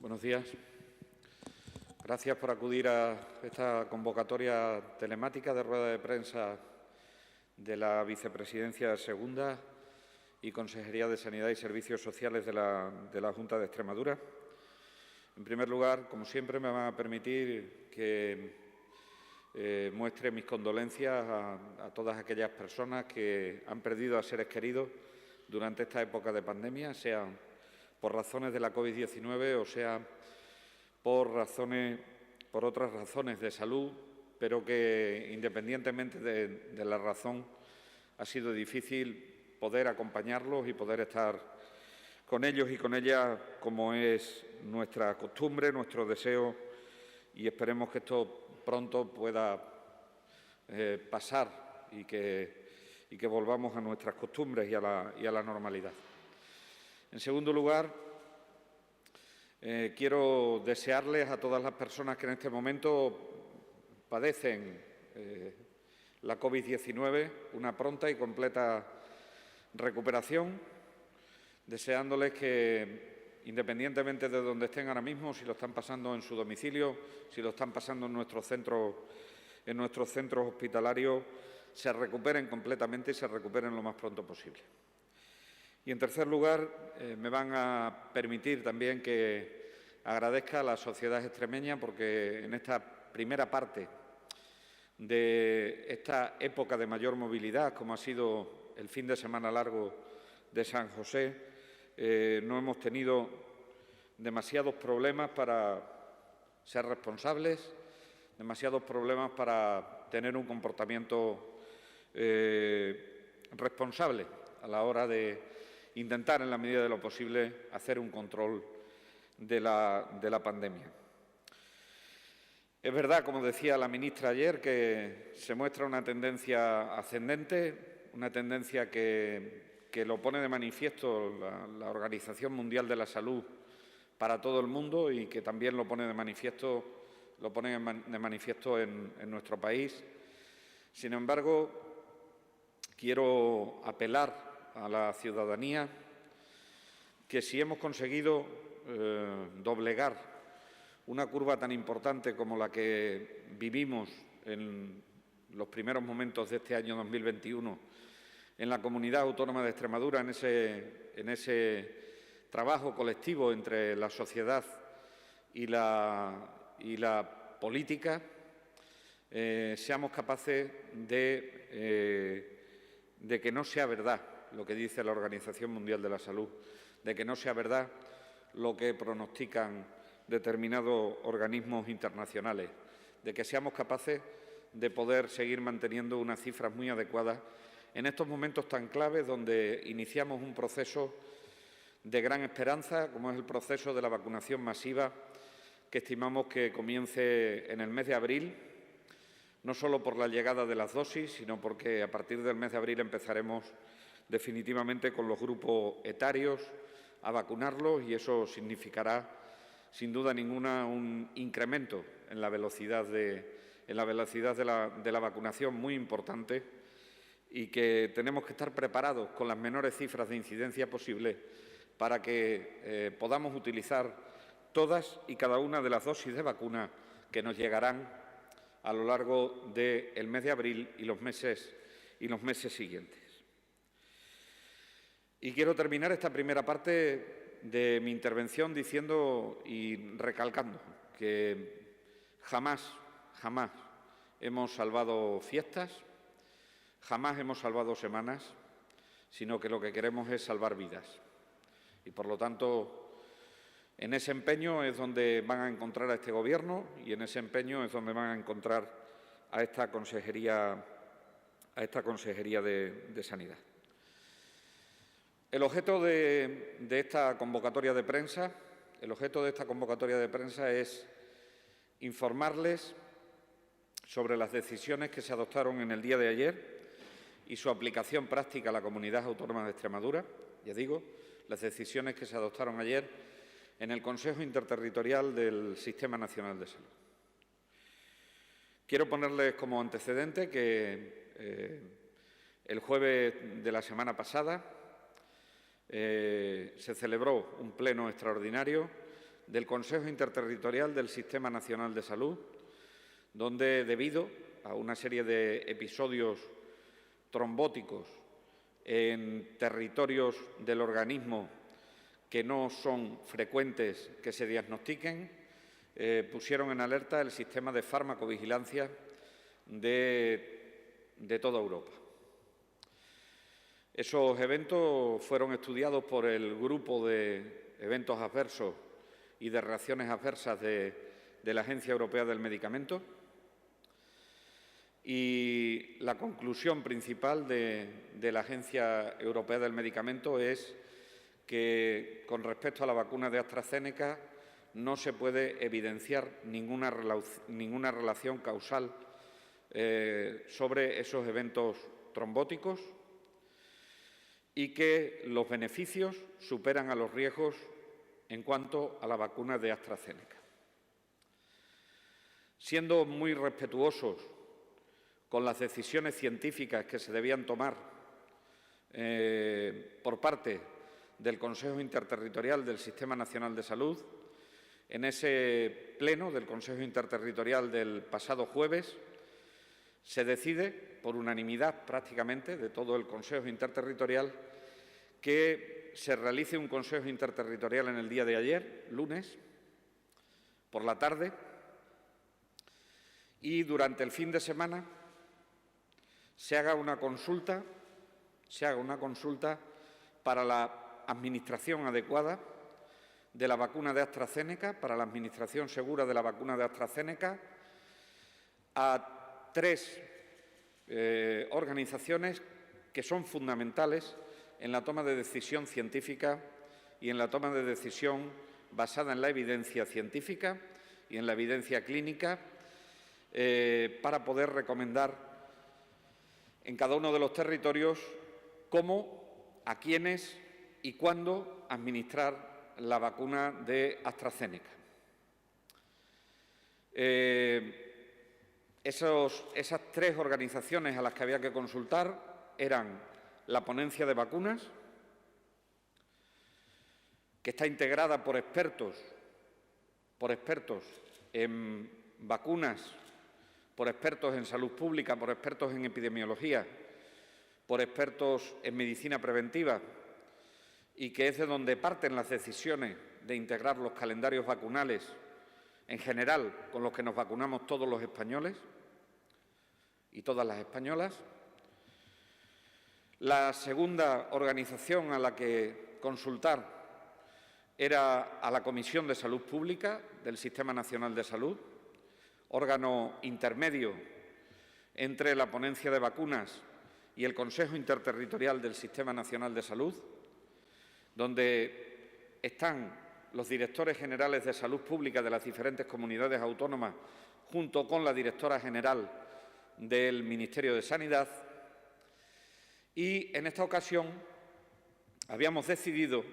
Buenos días. Gracias por acudir a esta convocatoria telemática de rueda de prensa de la Vicepresidencia Segunda y Consejería de Sanidad y Servicios Sociales de la Junta de Extremadura. En primer lugar, como siempre, me van a permitir que muestre mis condolencias a todas aquellas personas que han perdido a seres queridos durante esta época de pandemia, sean por razones de la COVID-19 o sea por otras razones de salud, pero que, independientemente de la razón, ha sido difícil poder acompañarlos y poder estar con ellos y con ellas, como es nuestra costumbre, nuestro deseo, y esperemos que esto pronto pueda pasar y que volvamos a nuestras costumbres y a la normalidad. En segundo lugar, quiero desearles a todas las personas que en este momento padecen la COVID-19 una pronta y completa recuperación, deseándoles que, independientemente de donde estén ahora mismo, si lo están pasando en su domicilio, si lo están pasando en nuestros centros hospitalarios, se recuperen completamente y se recuperen lo más pronto posible. Y, en tercer lugar, me van a permitir también que agradezca a la sociedad extremeña porque en esta primera parte de esta época de mayor movilidad, como ha sido el fin de semana largo de San José, no hemos tenido demasiados problemas para ser responsables, demasiados problemas para tener un comportamiento responsable a la hora de intentar, en la medida de lo posible, hacer un control de la pandemia. Es verdad, como decía la ministra ayer, que se muestra una tendencia ascendente, una tendencia que lo pone de manifiesto la Organización Mundial de la Salud para todo el mundo y que también lo pone de manifiesto en nuestro país. Sin embargo, quiero apelar a la ciudadanía que si hemos conseguido doblegar una curva tan importante como la que vivimos en los primeros momentos de este año 2021 en la Comunidad Autónoma de Extremadura, en ese trabajo colectivo entre la sociedad y la política, seamos capaces de que no sea verdad lo que dice la Organización Mundial de la Salud, de que no sea verdad lo que pronostican determinados organismos internacionales, de que seamos capaces de poder seguir manteniendo unas cifras muy adecuadas en estos momentos tan claves donde iniciamos un proceso de gran esperanza, como es el proceso de la vacunación masiva, que estimamos que comience en el mes de abril, no solo por la llegada de las dosis, sino porque a partir del mes de abril empezaremos definitivamente con los grupos etarios a vacunarlos y eso significará, sin duda ninguna, un incremento en la velocidad de la vacunación muy importante y que tenemos que estar preparados con las menores cifras de incidencia posibles para que podamos utilizar todas y cada una de las dosis de vacuna que nos llegarán a lo largo del mes de abril y los meses siguientes. Y quiero terminar esta primera parte de mi intervención diciendo y recalcando que jamás hemos salvado fiestas, jamás hemos salvado semanas, sino que lo que queremos es salvar vidas. Y, por lo tanto, en ese empeño es donde van a encontrar a este Gobierno y en ese empeño es donde van a encontrar a esta Consejería de Sanidad. El objeto de esta convocatoria de prensa es informarles sobre las decisiones que se adoptaron en el día de ayer y su aplicación práctica a la Comunidad Autónoma de Extremadura. Ya digo, las decisiones que se adoptaron ayer en el Consejo Interterritorial del Sistema Nacional de Salud. Quiero ponerles como antecedente que el jueves de la semana pasada se celebró un pleno extraordinario del Consejo Interterritorial del Sistema Nacional de Salud, donde, debido a una serie de episodios trombóticos en territorios del organismo que no son frecuentes que se diagnostiquen, pusieron en alerta el sistema de farmacovigilancia de toda Europa. Esos eventos fueron estudiados por el Grupo de Eventos Adversos y de Reacciones Adversas de la Agencia Europea del Medicamento, y la conclusión principal de la Agencia Europea del Medicamento es que, con respecto a la vacuna de AstraZeneca, no se puede evidenciar ninguna relación causal sobre esos eventos trombóticos y que los beneficios superan a los riesgos en cuanto a la vacuna de AstraZeneca. Siendo muy respetuosos con las decisiones científicas que se debían tomar por parte del Consejo Interterritorial del Sistema Nacional de Salud, en ese pleno del Consejo Interterritorial del pasado jueves se decide, por unanimidad prácticamente de todo el Consejo Interterritorial, que se realice un Consejo Interterritorial en el día de ayer, lunes, por la tarde, y durante el fin de semana se haga una consulta para la administración adecuada de la vacuna de AstraZeneca, para la administración segura de la vacuna de AstraZeneca, a tres organizaciones que son fundamentales en la toma de decisión científica y en la toma de decisión basada en la evidencia científica y en la evidencia clínica, para poder recomendar en cada uno de los territorios cómo, a quiénes y cuándo administrar la vacuna de AstraZeneca. Esas tres organizaciones a las que había que consultar eran la Ponencia de Vacunas, que está integrada por expertos en vacunas, por expertos en salud pública, por expertos en epidemiología, por expertos en medicina preventiva, y que es de donde parten las decisiones de integrar los calendarios vacunales en general con los que nos vacunamos todos los españoles y todas las españolas. La segunda organización a la que consultar era a la Comisión de Salud Pública del Sistema Nacional de Salud, órgano intermedio entre la Ponencia de Vacunas y el Consejo Interterritorial del Sistema Nacional de Salud, donde están los directores generales de salud pública de las diferentes comunidades autónomas, junto con la directora general del Ministerio de Sanidad. Y en esta ocasión habíamos decidido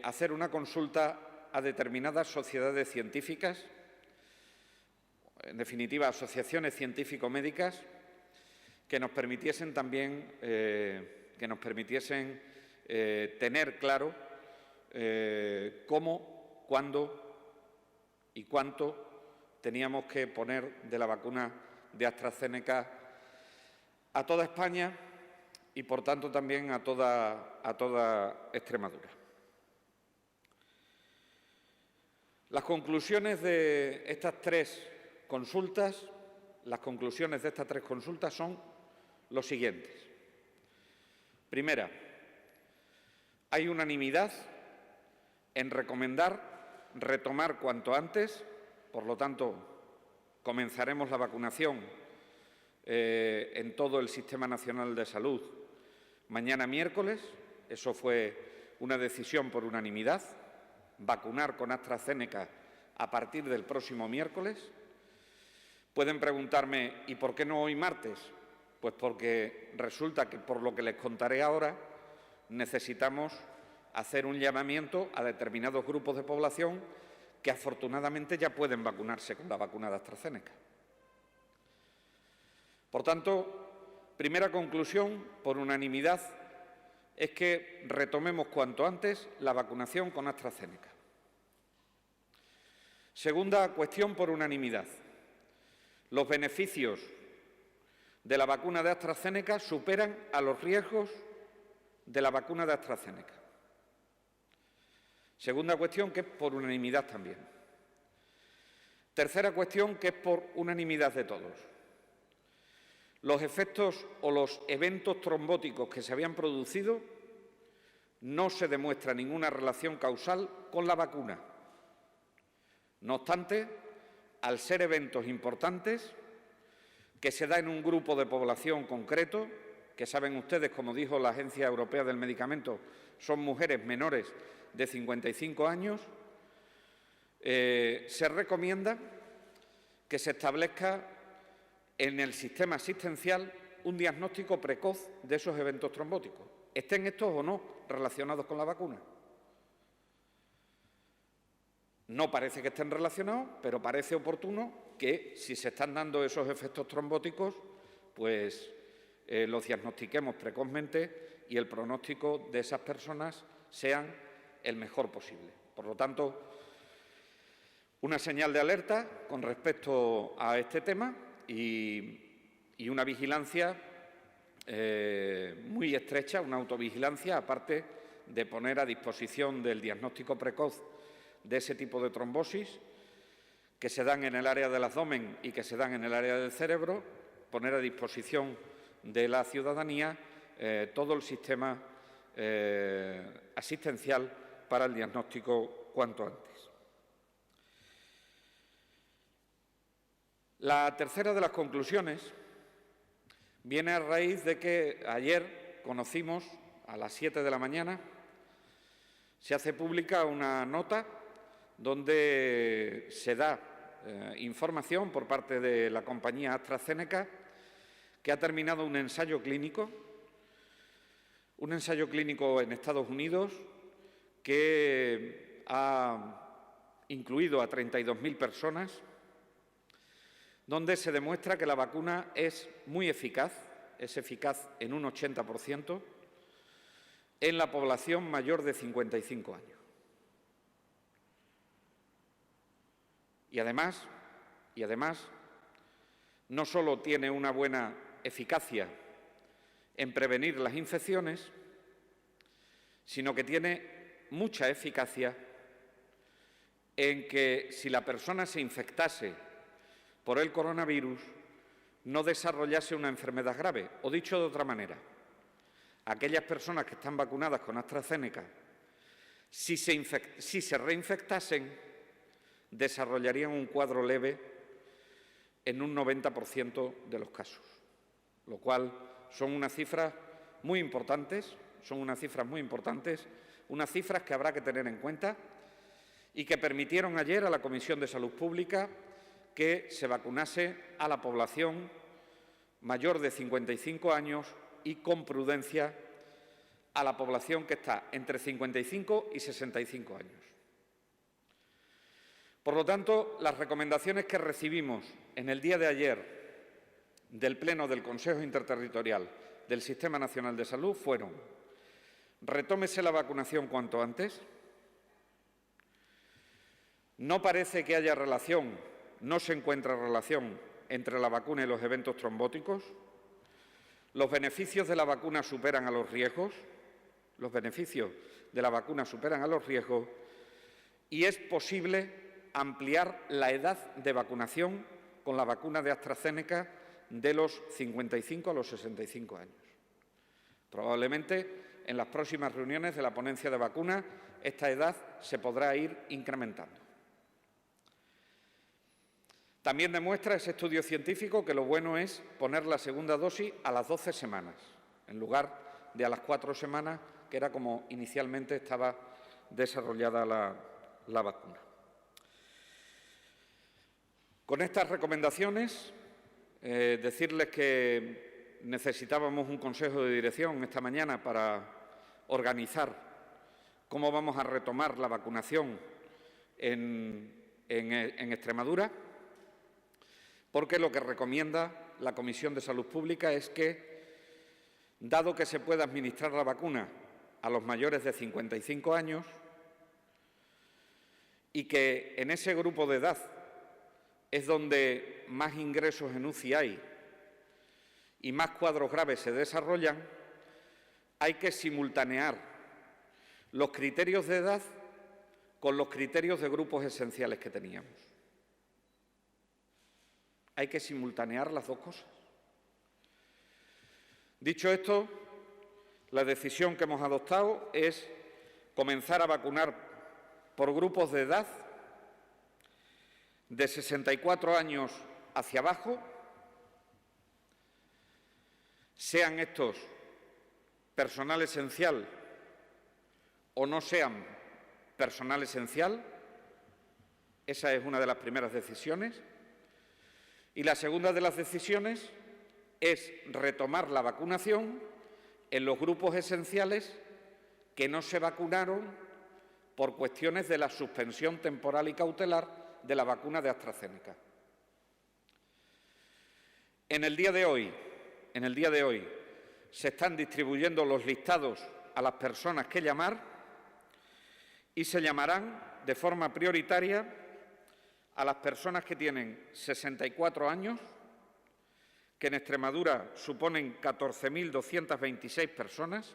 hacer una consulta a determinadas sociedades científicas, en definitiva, asociaciones científico-médicas, que nos permitiesen también tener claro cómo, cuándo y cuánto teníamos que poner de la vacuna de AstraZeneca a toda España y, por tanto, también a toda Extremadura. Las conclusiones de estas tres consultas son los siguientes. Primera, hay unanimidad en recomendar retomar cuanto antes, por lo tanto, comenzaremos la vacunación en todo el Sistema Nacional de Salud mañana miércoles. Eso fue una decisión por unanimidad, vacunar con AstraZeneca a partir del próximo miércoles. Pueden preguntarme, ¿y por qué no hoy martes? Pues porque resulta que, por lo que les contaré ahora, necesitamos hacer un llamamiento a determinados grupos de población que afortunadamente ya pueden vacunarse con la vacuna de AstraZeneca. Por tanto, primera conclusión, por unanimidad, es que retomemos cuanto antes la vacunación con AstraZeneca. Segunda cuestión, por unanimidad. Los beneficios de la vacuna de AstraZeneca superan a los riesgos de la vacuna de AstraZeneca. Segunda cuestión, que es por unanimidad también. Tercera cuestión, que es por unanimidad de todos. Los efectos o los eventos trombóticos que se habían producido no se demuestra ninguna relación causal con la vacuna. No obstante, al ser eventos importantes, que se da en un grupo de población concreto, que saben ustedes, como dijo la Agencia Europea del Medicamento, son mujeres menores de 55 años, se recomienda que se establezca en el sistema asistencial un diagnóstico precoz de esos eventos trombóticos, estén estos o no relacionados con la vacuna. No parece que estén relacionados, pero parece oportuno que, si se están dando esos efectos trombóticos, pues los diagnostiquemos precozmente y el pronóstico de esas personas sean el mejor posible. Por lo tanto, una señal de alerta con respecto a este tema y una vigilancia muy estrecha, una autovigilancia, aparte de poner a disposición del diagnóstico precoz de ese tipo de trombosis que se dan en el área del abdomen y que se dan en el área del cerebro, poner a disposición de la ciudadanía todo el sistema asistencial para el diagnóstico cuanto antes. La tercera de las conclusiones viene a raíz de que ayer conocimos, a las 7 de la mañana, se hace pública una nota donde se da información por parte de la compañía AstraZeneca que ha terminado un ensayo clínico en Estados Unidos que ha incluido a 32.000 personas, donde se demuestra que la vacuna es muy eficaz, es eficaz en un 80% en la población mayor de 55 años. Y además, no solo tiene una buena eficacia en prevenir las infecciones, sino que tiene mucha eficacia en que si la persona se infectase por el coronavirus, no desarrollase una enfermedad grave. O dicho de otra manera, aquellas personas que están vacunadas con AstraZeneca, si se reinfectasen, desarrollarían un cuadro leve en un 90% de los casos, lo cual son unas cifras muy importantes, unas cifras que habrá que tener en cuenta y que permitieron ayer a la Comisión de Salud Pública que se vacunase a la población mayor de 55 años y, con prudencia, a la población que está entre 55 y 65 años. Por lo tanto, las recomendaciones que recibimos en el día de ayer del Pleno del Consejo Interterritorial del Sistema Nacional de Salud fueron: retómese la vacunación cuanto antes. No parece que haya relación, no se encuentra relación entre la vacuna y los eventos trombóticos. Los beneficios de la vacuna superan a los riesgos. Y es posible ampliar la edad de vacunación con la vacuna de AstraZeneca de los 55 a los 65 años. Probablemente en las próximas reuniones de la ponencia de vacunas esta edad se podrá ir incrementando. También demuestra ese estudio científico que lo bueno es poner la segunda dosis a las 12 semanas, en lugar de a las 4 semanas, que era como inicialmente estaba desarrollada la vacuna. Con estas recomendaciones, decirles que necesitábamos un consejo de dirección esta mañana para organizar cómo vamos a retomar la vacunación en Extremadura, porque lo que recomienda la Comisión de Salud Pública es que, dado que se puede administrar la vacuna a los mayores de 55 años y que en ese grupo de edad es donde más ingresos en UCI hay y más cuadros graves se desarrollan, hay que simultanear los criterios de edad con los criterios de grupos esenciales que teníamos. Hay que simultanear las dos cosas. Dicho esto, la decisión que hemos adoptado es comenzar a vacunar por grupos de edad de 64 años hacia abajo, sean estos personal esencial o no sean personal esencial. Esa es una de las primeras decisiones. Y la segunda de las decisiones es retomar la vacunación en los grupos esenciales que no se vacunaron por cuestiones de la suspensión temporal y cautelar de la vacuna de AstraZeneca. En el día de hoy, se están distribuyendo los listados a las personas que llamar y se llamarán de forma prioritaria a las personas que tienen 64 años, que en Extremadura suponen 14.226 personas,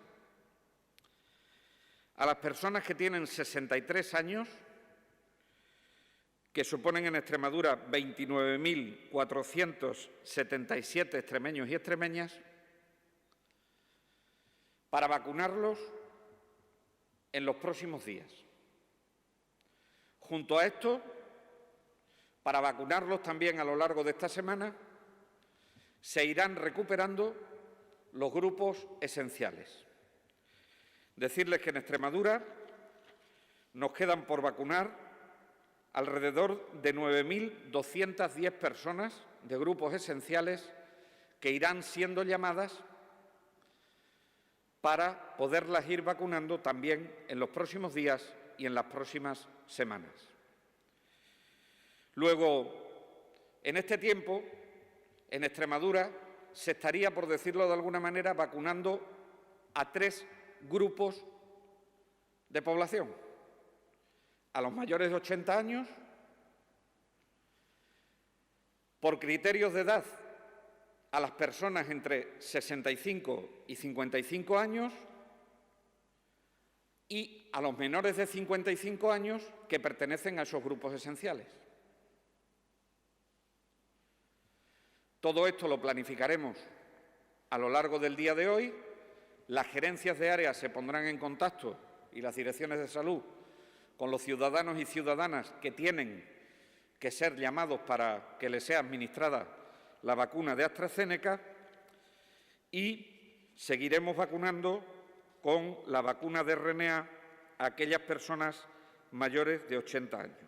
a las personas que tienen 63 años, que suponen en Extremadura 29.477 extremeños y extremeñas, para vacunarlos en los próximos días. Junto a esto, para vacunarlos también a lo largo de esta semana, se irán recuperando los grupos esenciales. Decirles que en Extremadura nos quedan por vacunar alrededor de 9.210 personas de grupos esenciales que irán siendo llamadas para poderlas ir vacunando también en los próximos días y en las próximas semanas. Luego, en este tiempo, en Extremadura se estaría, por decirlo de alguna manera, vacunando a 3 grupos de población: a los mayores de 80 años, por criterios de edad, a las personas entre 65 y 55 años y a los menores de 55 años que pertenecen a esos grupos esenciales. Todo esto lo planificaremos a lo largo del día de hoy. Las gerencias de área se pondrán en contacto y las direcciones de salud con los ciudadanos y ciudadanas que tienen que ser llamados para que les sea administrada la vacuna de AstraZeneca, y seguiremos vacunando con la vacuna de RNA a aquellas personas mayores de 80 años.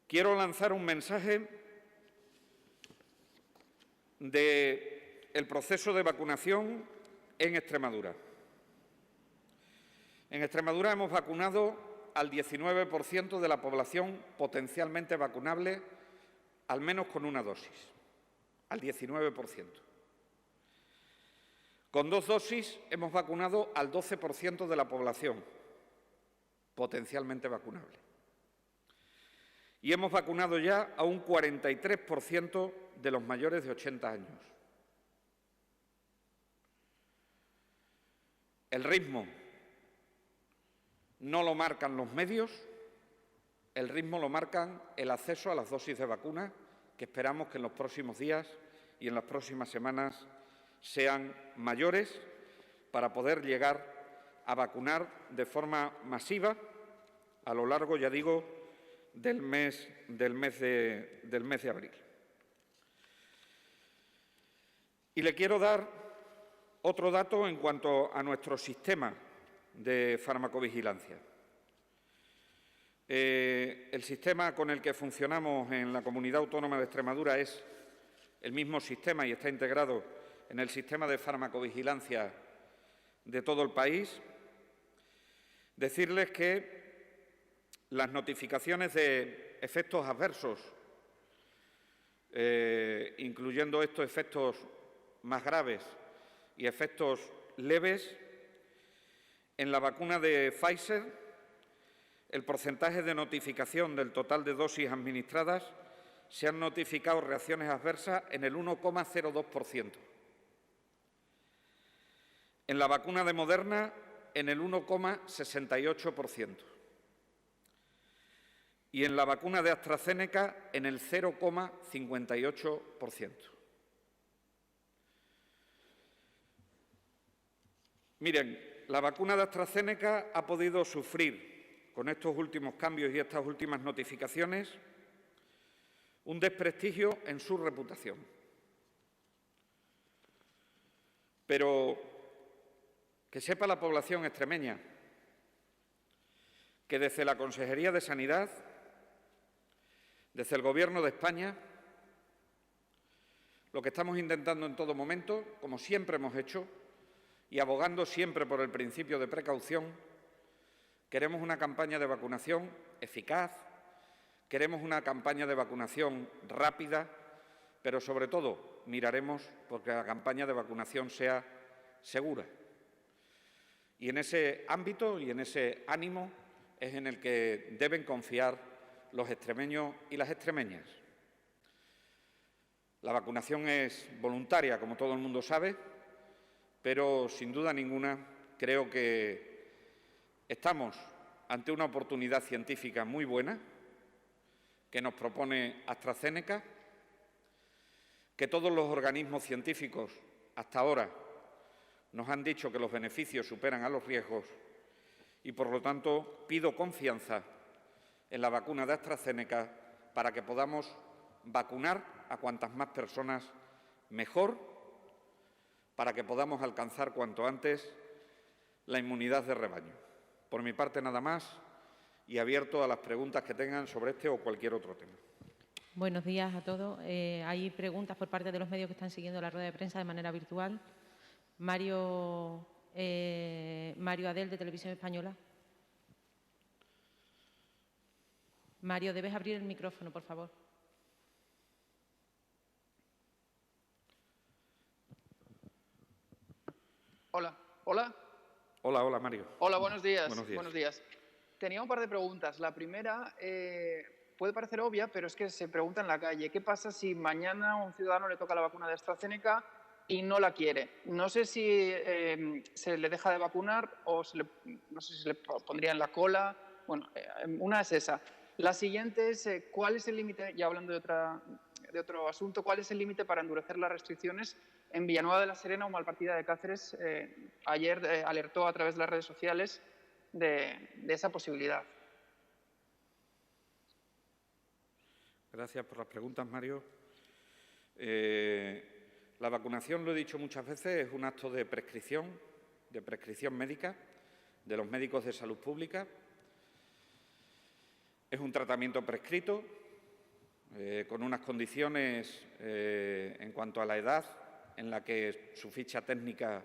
Quiero lanzar un mensaje del proceso de vacunación en Extremadura. En Extremadura hemos vacunado al 19% de la población potencialmente vacunable, al menos con una dosis, al 19%. Con 2 dosis hemos vacunado al 12% de la población potencialmente vacunable. Y hemos vacunado ya a un 43% de los mayores de 80 años. El ritmo no lo marcan los medios, el ritmo lo marcan el acceso a las dosis de vacuna, que esperamos que en los próximos días y en las próximas semanas sean mayores para poder llegar a vacunar de forma masiva a lo largo, ya digo, del mes de abril. Y le quiero dar otro dato en cuanto a nuestro sistema de farmacovigilancia. El sistema con el que funcionamos en la Comunidad Autónoma de Extremadura es el mismo sistema y está integrado en el sistema de farmacovigilancia de todo el país. Decirles que las notificaciones de efectos adversos, incluyendo estos efectos más graves y efectos leves, en la vacuna de Pfizer el porcentaje de notificación del total de dosis administradas se han notificado reacciones adversas en el 1,02%. En la vacuna de Moderna, en el 1,68%. Y en la vacuna de AstraZeneca, en el 0,58%. Miren, la vacuna de AstraZeneca ha podido sufrir, con estos últimos cambios y estas últimas notificaciones, un desprestigio en su reputación. Pero que sepa la población extremeña que desde la Consejería de Sanidad, desde el Gobierno de España, lo que estamos intentando en todo momento, como siempre hemos hecho, y abogando siempre por el principio de precaución, queremos una campaña de vacunación eficaz, queremos una campaña de vacunación rápida, pero sobre todo miraremos porque la campaña de vacunación sea segura. Y en ese ámbito y en ese ánimo es en el que deben confiar los extremeños y las extremeñas. La vacunación es voluntaria, como todo el mundo sabe, pero sin duda ninguna creo que estamos ante una oportunidad científica muy buena que nos propone AstraZeneca, que todos los organismos científicos hasta ahora nos han dicho que los beneficios superan a los riesgos y, por lo tanto, pido confianza en la vacuna de AstraZeneca para que podamos vacunar a cuantas más personas mejor, para que podamos alcanzar cuanto antes la inmunidad de rebaño. Por mi parte, nada más, y abierto a las preguntas que tengan sobre este o cualquier otro tema. Buenos días a todos. Hay preguntas por parte de los medios que están siguiendo la rueda de prensa de manera virtual. Mario Adel, de Televisión Española. Mario, debes abrir el micrófono, por favor. Hola. ¿Hola? Hola, Mario. Hola, buenos días. Buenos días. Tenía un par de preguntas. La primera puede parecer obvia, pero es que se pregunta en la calle. ¿Qué pasa si mañana a un ciudadano le toca la vacuna de AstraZeneca y no la quiere? No sé si se le deja de vacunar o no sé si se le pondría en la cola. Bueno, una es esa. La siguiente es ¿cuál es el límite? Ya hablando de otro asunto, ¿cuál es el límite para endurecer las restricciones? En Villanueva de la Serena, o Malpartida de Cáceres, ayer alertó a través de las redes sociales de esa posibilidad. Gracias por las preguntas, Mario. La vacunación, lo he dicho muchas veces, es un acto de prescripción médica de los médicos de salud pública. Es un tratamiento prescrito, con unas condiciones en cuanto a la edad, en la que su ficha técnica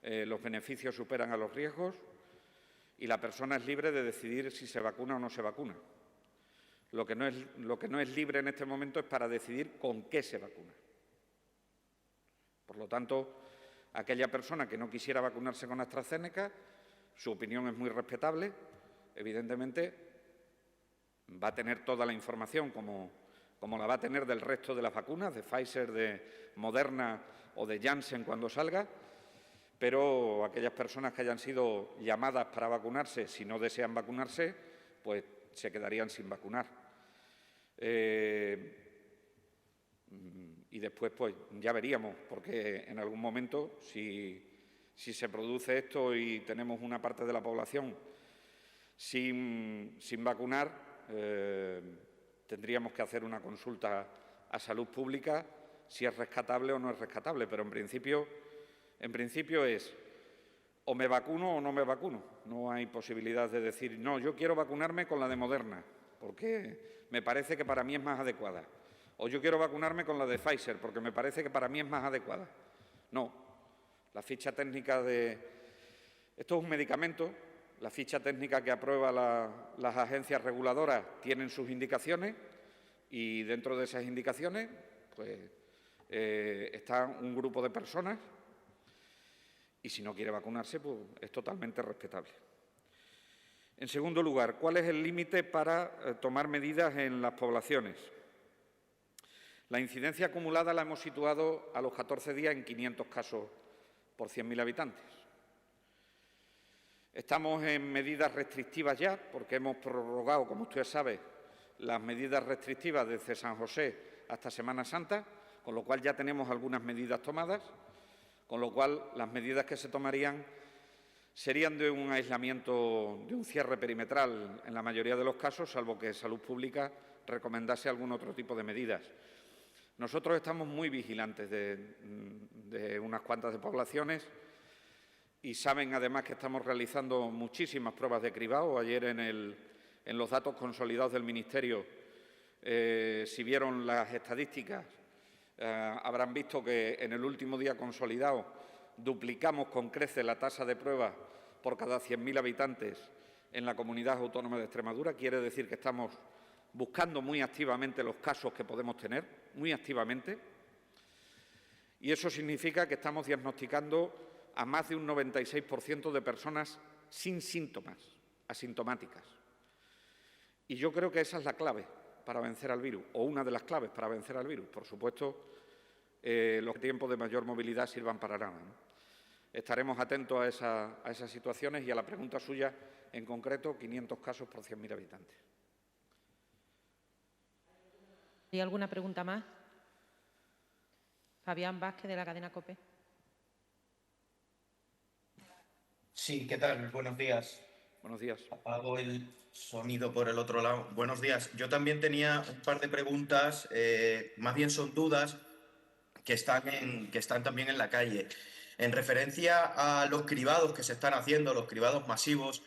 los beneficios superan a los riesgos y la persona es libre de decidir si se vacuna o no se vacuna. Lo que no es libre en este momento es para decidir con qué se vacuna. Por lo tanto, aquella persona que no quisiera vacunarse con AstraZeneca, su opinión es muy respetable, evidentemente va a tener toda la información como la va a tener del resto de las vacunas, de Pfizer, de Moderna o de Janssen cuando salga, pero aquellas personas que hayan sido llamadas para vacunarse, si no desean vacunarse, pues se quedarían sin vacunar. Y después, pues ya veríamos, porque en algún momento, si se produce esto y tenemos una parte de la población sin vacunar, tendríamos que hacer una consulta a salud pública si es rescatable o no es rescatable, pero en principio es o me vacuno o no me vacuno. No hay posibilidad de decir, no, yo quiero vacunarme con la de Moderna, porque me parece que para mí es más adecuada. O yo quiero vacunarme con la de Pfizer, porque me parece que para mí es más adecuada. No. La ficha técnica de... Esto es un medicamento. La ficha técnica que aprueba las agencias reguladoras tienen sus indicaciones y dentro de esas indicaciones pues, está un grupo de personas y si no quiere vacunarse pues, es totalmente respetable. En segundo lugar, ¿cuál es el límite para tomar medidas en las poblaciones? La incidencia acumulada la hemos situado a los 14 días en 500 casos por 100.000 habitantes. Estamos en medidas restrictivas ya, porque hemos prorrogado, como usted sabe, las medidas restrictivas desde San José hasta Semana Santa, con lo cual ya tenemos algunas medidas tomadas, con lo cual las medidas que se tomarían serían de un aislamiento, de un cierre perimetral en la mayoría de los casos, salvo que Salud Pública recomendase algún otro tipo de medidas. Nosotros estamos muy vigilantes de unas cuantas de poblaciones y saben además que estamos realizando muchísimas pruebas de cribado. Ayer en los datos consolidados del Ministerio, si vieron las estadísticas, habrán visto que en el último día consolidado duplicamos con creces la tasa de pruebas por cada 100.000 habitantes en la Comunidad Autónoma de Extremadura. Quiere decir que estamos buscando muy activamente los casos que podemos tener, muy activamente, y eso significa que estamos diagnosticando a más de un 96% de personas sin síntomas, asintomáticas. Y yo creo que esa es la clave para vencer al virus, o una de las claves para vencer al virus. Por supuesto, los tiempos de mayor movilidad sirvan para nada, ¿no? Estaremos atentos a esas situaciones y a la pregunta suya en concreto, 500 casos por 100.000 habitantes. ¿Hay alguna pregunta más? Fabián Vázquez, de la cadena COPE. Sí, ¿qué tal? Buenos días. Buenos días. Apago el sonido por el otro lado. Buenos días. Yo también tenía un par de preguntas, más bien son dudas que están también en la calle. En referencia a los cribados que se están haciendo, los cribados masivos,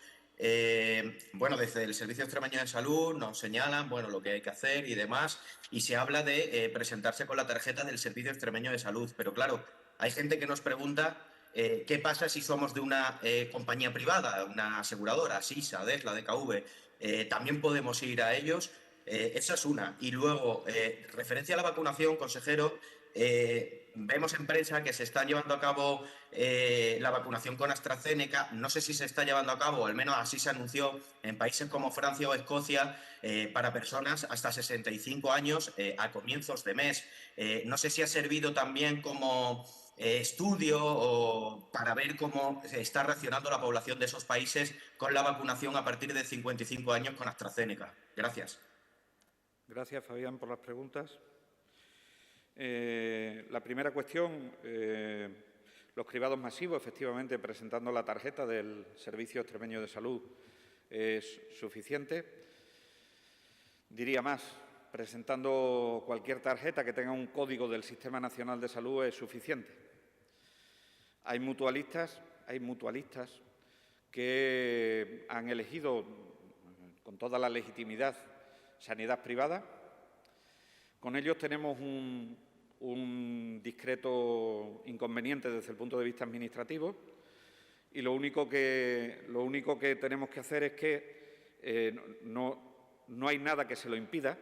bueno, desde el Servicio Extremeño de Salud nos señalan, bueno, lo que hay que hacer y demás, y se habla de presentarse con la tarjeta del Servicio Extremeño de Salud. Pero claro, hay gente que nos pregunta qué pasa si somos de una compañía privada, una aseguradora, SISA, DESLA, DKV, también podemos ir a ellos. Esa es una. Y luego, referencia a la vacunación, consejero, vemos en prensa que se está llevando a cabo la vacunación con AstraZeneca. No sé si se está llevando a cabo, al menos así se anunció en países como Francia o Escocia, para personas hasta 65 años a comienzos de mes. No sé si ha servido también como estudio o para ver cómo está reaccionando la población de esos países con la vacunación a partir de 55 años con AstraZeneca. Gracias. Gracias, Fabián, por las preguntas. La primera cuestión, los cribados masivos, efectivamente, presentando la tarjeta del Servicio Extremeño de Salud es suficiente. Diría más, presentando cualquier tarjeta que tenga un código del Sistema Nacional de Salud es suficiente. Hay mutualistas que han elegido con toda la legitimidad sanidad privada. Con ellos tenemos un discreto inconveniente desde el punto de vista administrativo y lo único que tenemos que hacer es que no hay nada que se lo impida,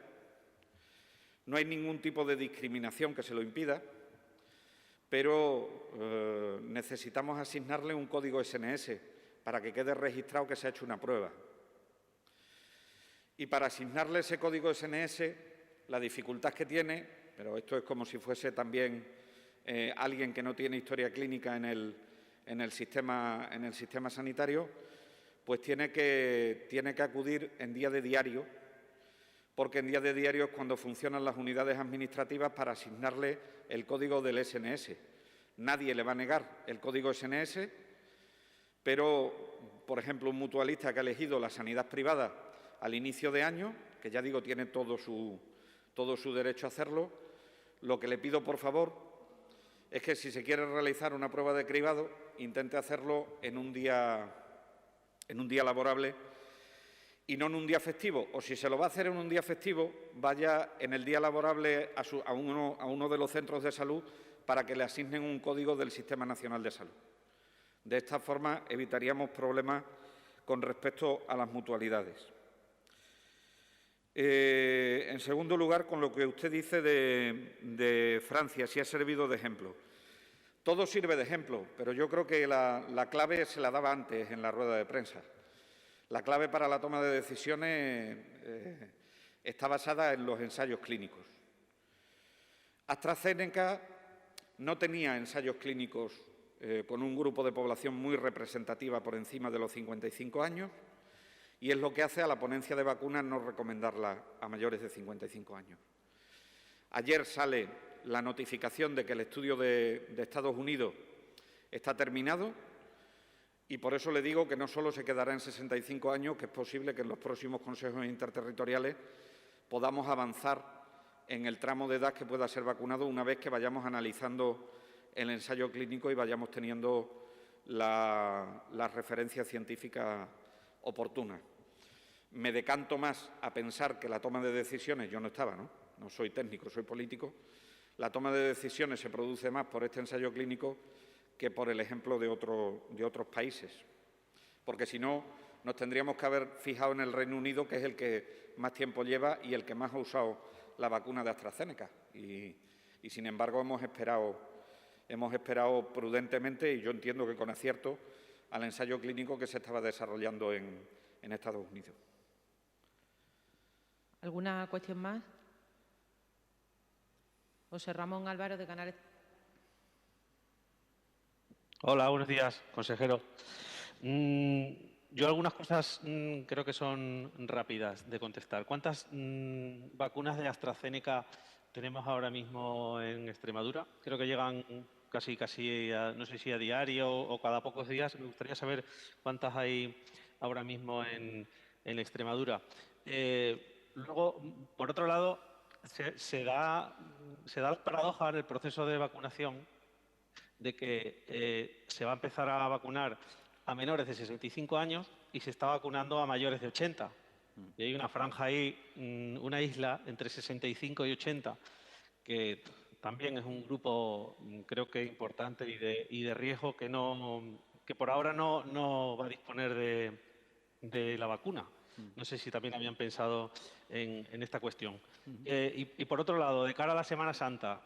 no hay ningún tipo de discriminación que se lo impida, pero necesitamos asignarle un código SNS para que quede registrado que se ha hecho una prueba. Y para asignarle ese código SNS, la dificultad que tiene, pero esto es como si fuese también alguien que no tiene historia clínica en el sistema sanitario, pues tiene que acudir en día de diario, porque en día de diario es cuando funcionan las unidades administrativas para asignarle el código del SNS. Nadie le va a negar el código SNS, pero, por ejemplo, un mutualista que ha elegido la sanidad privada al inicio de año, que ya digo, tiene todo su derecho a hacerlo, lo que le pido, por favor, es que si se quiere realizar una prueba de cribado, intente hacerlo en un día laborable y no en un día festivo. O si se lo va a hacer en un día festivo, vaya en el día laborable a uno de los centros de salud para que le asignen un código del Sistema Nacional de Salud. De esta forma evitaríamos problemas con respecto a las mutualidades. En segundo lugar, con lo que usted dice de Francia, si ha servido de ejemplo. Todo sirve de ejemplo, pero yo creo que la clave se la daba antes en la rueda de prensa. La clave para la toma de decisiones está basada en los ensayos clínicos. AstraZeneca no tenía ensayos clínicos con un grupo de población muy representativa por encima de los 55 años y es lo que hace a la ponencia de vacunas no recomendarla a mayores de 55 años. Ayer sale la notificación de que el estudio de Estados Unidos está terminado y por eso le digo que no solo se quedará en 65 años, que es posible que en los próximos consejos interterritoriales podamos avanzar en el tramo de edad que pueda ser vacunado una vez que vayamos analizando el ensayo clínico y vayamos teniendo las referencias científicas oportunas. Me decanto más a pensar que la toma de decisiones, yo no estaba, no soy técnico, soy político, la toma de decisiones se produce más por este ensayo clínico que por el ejemplo de otros países. Porque si no, nos tendríamos que haber fijado en el Reino Unido, que es el que más tiempo lleva y el que más ha usado la vacuna de AstraZeneca. Y sin embargo, hemos esperado prudentemente y yo entiendo que con acierto al ensayo clínico que se estaba desarrollando en Estados Unidos. ¿Alguna cuestión más? José Ramón Álvaro, de Canales. Hola, buenos días, consejero. Yo algunas cosas creo que son rápidas de contestar. ¿Cuántas vacunas de AstraZeneca tenemos ahora mismo en Extremadura? Creo que llegan casi no sé si a diario o cada pocos días. Me gustaría saber cuántas hay ahora mismo en Extremadura. Luego, por otro lado, se da la paradoja en el proceso de vacunación de que se va a empezar a vacunar a menores de 65 años y se está vacunando a mayores de 80. Y hay una franja ahí, una isla entre 65 y 80, que también es un grupo, creo que importante y de riesgo que por ahora no va a disponer de la vacuna. No sé si también habían pensado en esta cuestión. Y por otro lado, de cara a la Semana Santa,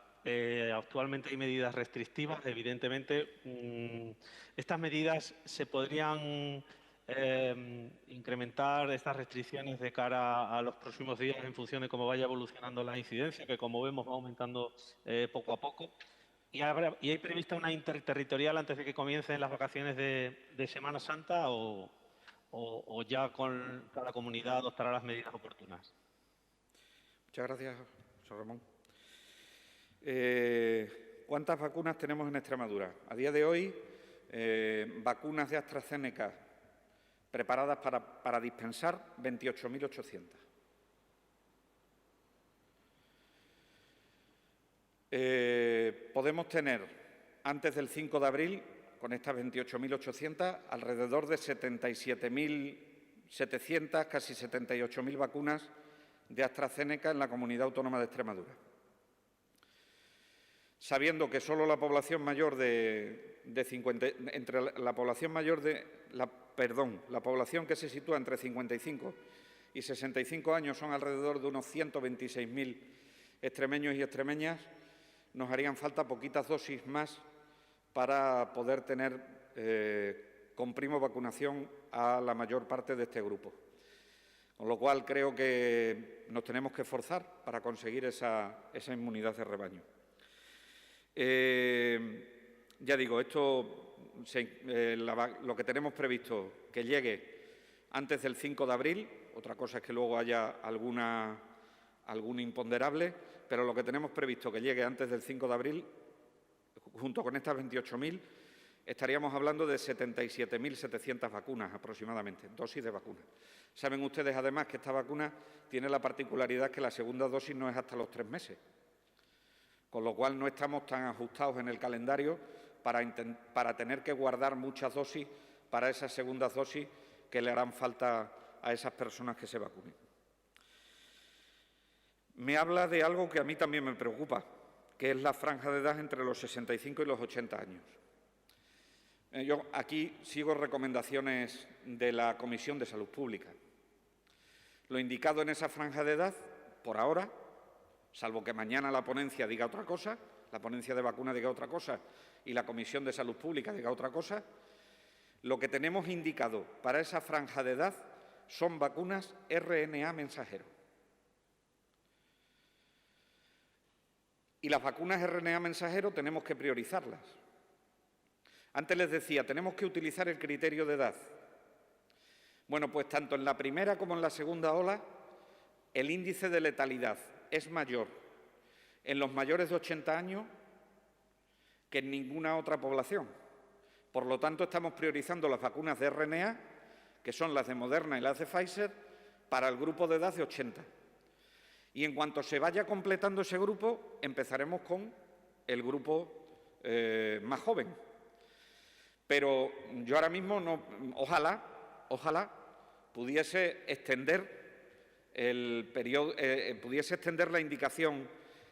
actualmente hay medidas restrictivas, evidentemente. Estas medidas se podrían incrementar, estas restricciones, de cara a los próximos días en función de cómo vaya evolucionando la incidencia, que como vemos va aumentando poco a poco. ¿Y hay prevista una interterritorial antes de que comiencen las vacaciones de Semana Santa o ya con cada comunidad adoptará las medidas oportunas? Muchas gracias, José Ramón. ¿Cuántas vacunas tenemos en Extremadura? A día de hoy, vacunas de AstraZeneca preparadas para dispensar, 28.800. Podemos tener, antes del 5 de abril, con estas 28.800, alrededor de 77.700, casi 78.000 vacunas de AstraZeneca en la Comunidad Autónoma de Extremadura. Sabiendo que solo la población mayor la población que se sitúa entre 55 y 65 años son alrededor de unos 126.000 extremeños y extremeñas, nos harían falta poquitas dosis más para poder tener con primo vacunación a la mayor parte de este grupo. Con lo cual creo que nos tenemos que esforzar para conseguir esa inmunidad de rebaño. Ya digo, lo que tenemos previsto que llegue antes del 5 de abril, otra cosa es que luego haya algún imponderable, pero lo que tenemos previsto que llegue antes del 5 de abril, junto con estas 28.000, estaríamos hablando de 77.700 vacunas aproximadamente, dosis de vacuna. Saben ustedes, además, que esta vacuna tiene la particularidad que la segunda dosis no es hasta los 3 meses, con lo cual no estamos tan ajustados en el calendario para tener que guardar muchas dosis para esas segundas dosis que le harán falta a esas personas que se vacunen. Me habla de algo que a mí también me preocupa, que es la franja de edad entre los 65 y los 80 años. Yo aquí sigo recomendaciones de la Comisión de Salud Pública. Lo indicado en esa franja de edad, por ahora, salvo que mañana la ponencia diga otra cosa, la ponencia de vacuna diga otra cosa y la Comisión de Salud Pública diga otra cosa, lo que tenemos indicado para esa franja de edad son vacunas RNA mensajero. Y las vacunas RNA mensajero tenemos que priorizarlas. Antes les decía, tenemos que utilizar el criterio de edad. Bueno, pues tanto en la primera como en la segunda ola, el índice de letalidad es mayor en los mayores de 80 años que en ninguna otra población. Por lo tanto, estamos priorizando las vacunas de RNA, que son las de Moderna y las de Pfizer, para el grupo de edad de 80. Y en cuanto se vaya completando ese grupo, empezaremos con el grupo más joven. Pero yo ahora mismo, ojalá pudiese extender el periodo, pudiese extender la indicación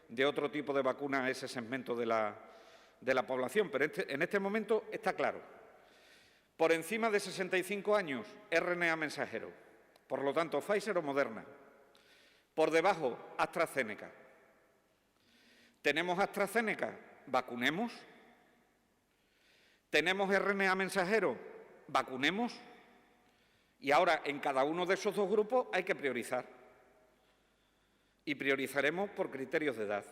de otro tipo de vacuna a ese segmento de la población. Pero en este momento está claro. Por encima de 65 años, RNA mensajero. Por lo tanto, Pfizer o Moderna. Por debajo, AstraZeneca. ¿Tenemos AstraZeneca? Vacunemos. ¿Tenemos RNA mensajero? Vacunemos. Y ahora, en cada uno de esos dos grupos hay que priorizar. Y priorizaremos por criterios de edad.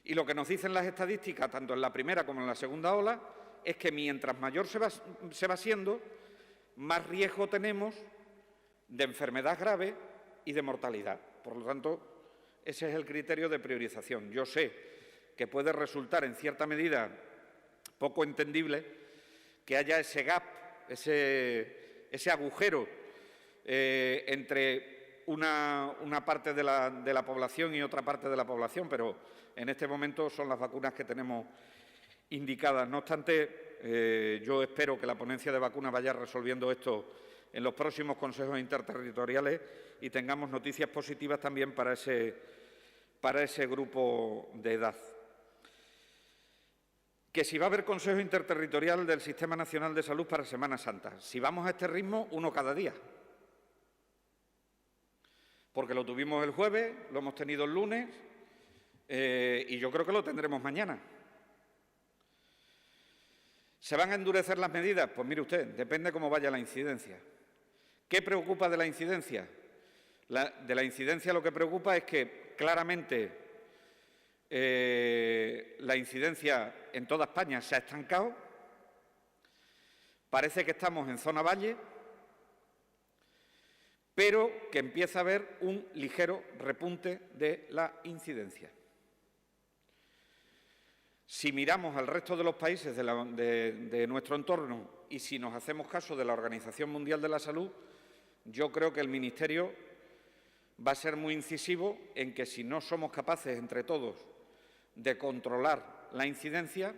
Y lo que nos dicen las estadísticas, tanto en la primera como en la segunda ola, es que mientras mayor se va siendo, más riesgo tenemos de enfermedad grave y de mortalidad. Por lo tanto, ese es el criterio de priorización. Yo sé que puede resultar en cierta medida poco entendible que haya ese gap, ese agujero entre una parte de la población y otra parte de la población, pero en este momento son las vacunas que tenemos indicadas. No obstante, yo espero que la ponencia de vacunas vaya resolviendo esto en los próximos consejos interterritoriales y tengamos noticias positivas también para ese grupo de edad. Que si va a haber Consejo Interterritorial del Sistema Nacional de Salud para Semana Santa. Si vamos a este ritmo, uno cada día. Porque lo tuvimos el jueves, lo hemos tenido el lunes y yo creo que lo tendremos mañana. ¿Se van a endurecer las medidas? Pues mire usted, depende cómo vaya la incidencia. ¿Qué preocupa de la incidencia? De la incidencia lo que preocupa es que claramente la incidencia en toda España se ha estancado. Parece que estamos en zona valle, pero que empieza a haber un ligero repunte de la incidencia. Si miramos al resto de los países de nuestro entorno y si nos hacemos caso de la Organización Mundial de la Salud, yo creo que el Ministerio va a ser muy incisivo en que si no somos capaces entre todos de controlar la incidencia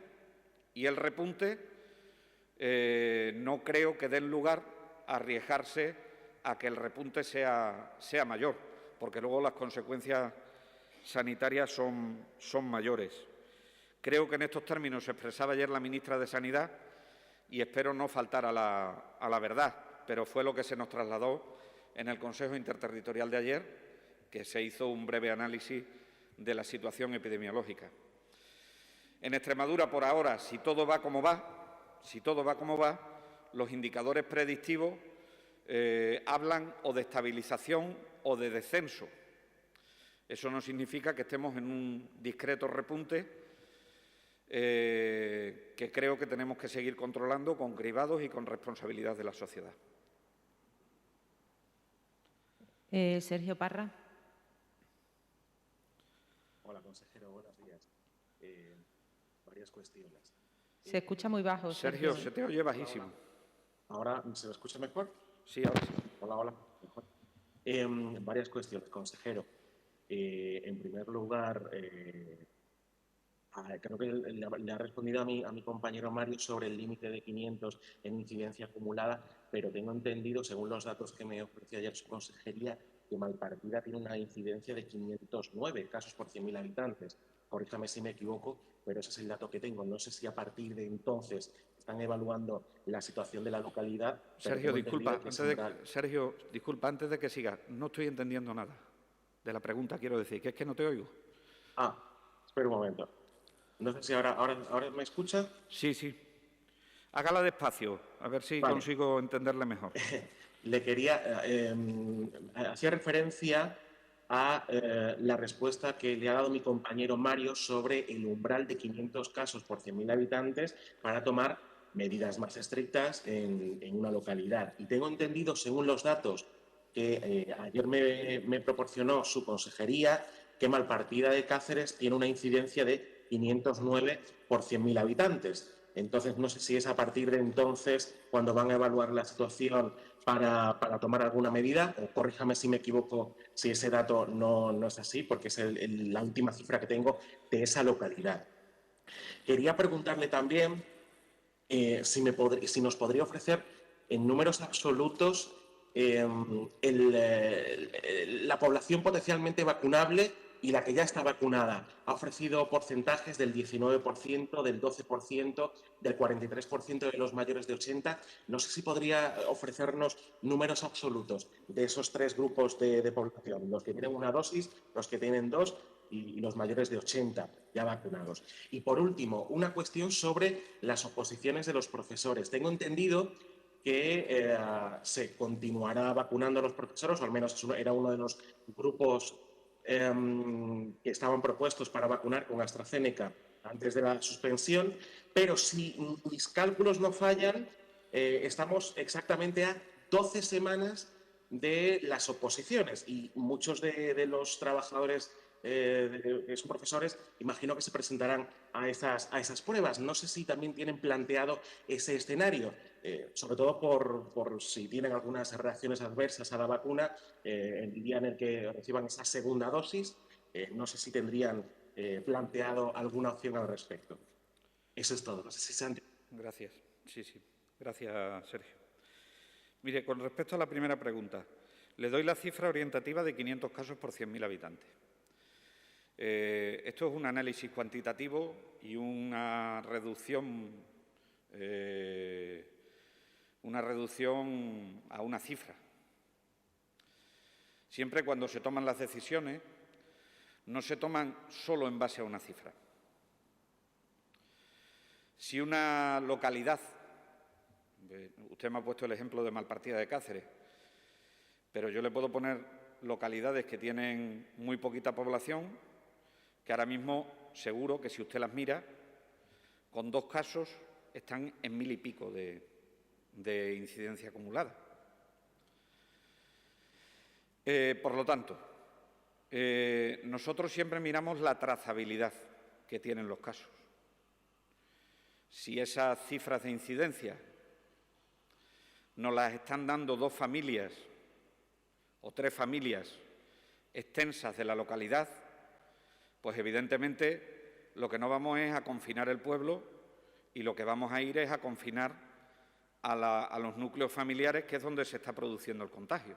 y el repunte, no creo que den lugar a arriesgarse a que el repunte sea mayor, porque luego las consecuencias sanitarias son mayores. Creo que en estos términos se expresaba ayer la ministra de Sanidad y espero no faltar a la verdad, pero fue lo que se nos trasladó en el Consejo Interterritorial de ayer, que se hizo un breve análisis de la situación epidemiológica. En Extremadura, por ahora, si todo va como va, los indicadores predictivos hablan o de estabilización o de descenso. Eso no significa que estemos en un discreto repunte que creo que tenemos que seguir controlando con cribados y con responsabilidad de la sociedad. Sergio Parra. Hola, consejero, buenos días. Varias cuestiones. Se escucha muy bajo. Sergio, se te oye bajísimo. ¿Ahora se me escucha mejor? Sí, ahora sí. Hola. Mejor. Varias cuestiones, consejero. En primer lugar, creo que le ha respondido a mi compañero Mario sobre el límite de 500 en incidencia acumulada, pero tengo entendido, según los datos que me ofreció ayer su consejería, que Malpartida tiene una incidencia de 509 casos por 100.000 habitantes. Corríjame si me equivoco, pero ese es el dato que tengo. No sé si a partir de entonces están evaluando la situación de la localidad. Sergio, disculpa, antes de que sigas, no estoy entendiendo nada de la pregunta, quiero decir, que es que no te oigo. Espera un momento. No sé si ahora me escucha. Sí. Hágala despacio, a ver si consigo entenderle mejor. le quería, hacía referencia a la respuesta que le ha dado mi compañero Mario sobre el umbral de 500 casos por 100.000 habitantes para tomar medidas más estrictas en una localidad. Y tengo entendido, según los datos que ayer me proporcionó su consejería, que Malpartida de Cáceres tiene una incidencia de 509 por 100.000 habitantes. Entonces, no sé si es a partir de entonces cuando van a evaluar la situación para tomar alguna medida, o corríjame si me equivoco, si ese dato no es así, porque es la última cifra que tengo de esa localidad. Quería preguntarle también si nos podría ofrecer en números absolutos la población potencialmente vacunable y la que ya está vacunada. Ha ofrecido porcentajes del 19%, del 12%, del 43% de los mayores de 80. No sé si podría ofrecernos números absolutos de esos tres grupos de población, los que tienen una dosis, los que tienen dos y los mayores de 80 ya vacunados. Y por último, una cuestión sobre las oposiciones de los profesores. Tengo entendido que se continuará vacunando a los profesores, o al menos era uno de los grupos que estaban propuestos para vacunar con AstraZeneca antes de la suspensión, pero si mis cálculos no fallan, estamos exactamente a 12 semanas de las oposiciones y muchos de los trabajadores que son profesores, imagino que se presentarán a esas pruebas. No sé si también tienen planteado ese escenario, sobre todo por si tienen algunas reacciones adversas a la vacuna el día en el que reciban esa segunda dosis. No sé si tendrían planteado alguna opción al respecto. Eso es todo. No sé si se han... Gracias. Sí. Gracias, Sergio. Mire, con respecto a la primera pregunta, le doy la cifra orientativa de 500 casos por 100.000 habitantes. Esto es un análisis cuantitativo y una reducción a una cifra. Siempre cuando se toman las decisiones, no se toman solo en base a una cifra. Si una localidad, usted me ha puesto el ejemplo de Malpartida de Cáceres, pero yo le puedo poner localidades que tienen muy poquita población, que ahora mismo seguro que si usted las mira, con 2 casos están en 1.000 y pico de incidencia acumulada. Por lo tanto, nosotros siempre miramos la trazabilidad que tienen los casos. Si esas cifras de incidencia nos las están dando 2 familias o 3 familias extensas de la localidad, pues evidentemente lo que no vamos es a confinar el pueblo y lo que vamos a ir es a confinar a los núcleos familiares, que es donde se está produciendo el contagio.